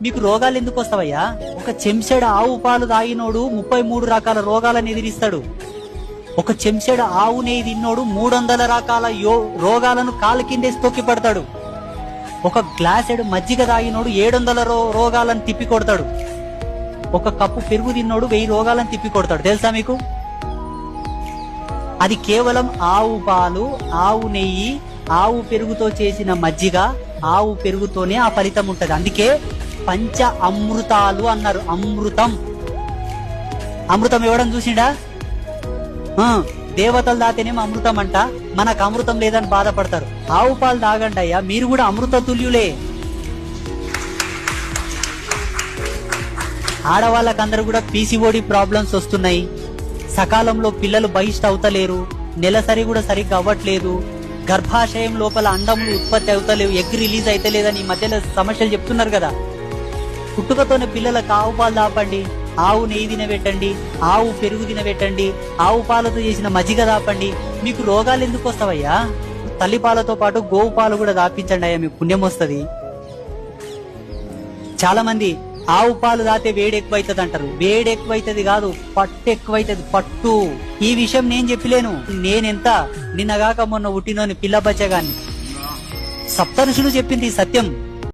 మీకు రోగాలు ఎందుకు వస్తావయ్యా? ఒక చెంచాడు ఆవు పాలు తాగినోడు 33 రకాల రోగాలను ఎదిరిస్తాడు. ఒక చెంచాడు ఆవు నెయ్యి తిన్నోడు 300 రకాల రోగాలను కాలు కిందేసి తొక్కి పడతాడు. ఒక గ్లాసెడు మజ్జిగ తాగినోడు 700 రోగాలను తిప్పి కొడతాడు. ఒక కప్పు పెరుగు తిన్నోడు 1000 రోగాలను తిప్పి కొడతాడు. తెలుసా మీకు? అది కేవలం ఆవు పాలు, ఆవు నెయ్యి, ఆవు పెరుగుతో చేసిన మజ్జిగ, ఆవు పెరుగుతోనే ఆ ఫలితం ఉంటది. అందుకే పంచ అమృతాలు అన్నారు. అమృతం ఎవడని చూసిండా? దేవతలు దాతేనేమో అమృతం అంట, మనకు అమృతం లేదని బాధపడతారు. ఆవు పాలు తాగండి అయ్యా, మీరు కూడా అమృత తుల్యులే. ఆడవాళ్ళకందరూ కూడా పీసీఓడి ప్రాబ్లమ్స్ వస్తున్నాయి. సకాలంలో పిల్లలు బహిష్ట అవుతలేరు, నెలసరి కూడా సరిగ్గా అవ్వట్లేదు, గర్భాశయం లోపల అండములు ఉత్పత్తి అవుతలేవు, ఎగ్ రిలీజ్ అయితే లేదని ఈ మధ్యలో సమస్యలు చెప్తున్నారు కదా. పుట్టుకతోనే పిల్లలకు ఆవు పాలు దాపండి, ఆవు నెయ్యి తినబెట్టండి, ఆవు పెరుగు తినబెట్టండి, ఆవు పాలతో చేసిన మజ్జిగ దాపండి. మీకు రోగాలు ఎందుకు వస్తావయ్యా? తల్లి పాలతో పాటు గోవు పాలు కూడా దాపించండి అయ్యా, మీకు పుణ్యం వస్తుంది. చాలా మంది ఆవు పాలు దాతే వేడి ఎక్కువైతుంది అంటారు. వేడి ఎక్కువైతుంది కాదు, పట్టు ఎక్కువైతుంది, పట్టు. ఈ విషయం నేను చెప్పలేను. నేనెంత నిన్నగాక మొన్న పుట్టినోని పిల్ల బచ్చగాన్ని. సప్తఋషులు చెప్పింది సత్యం.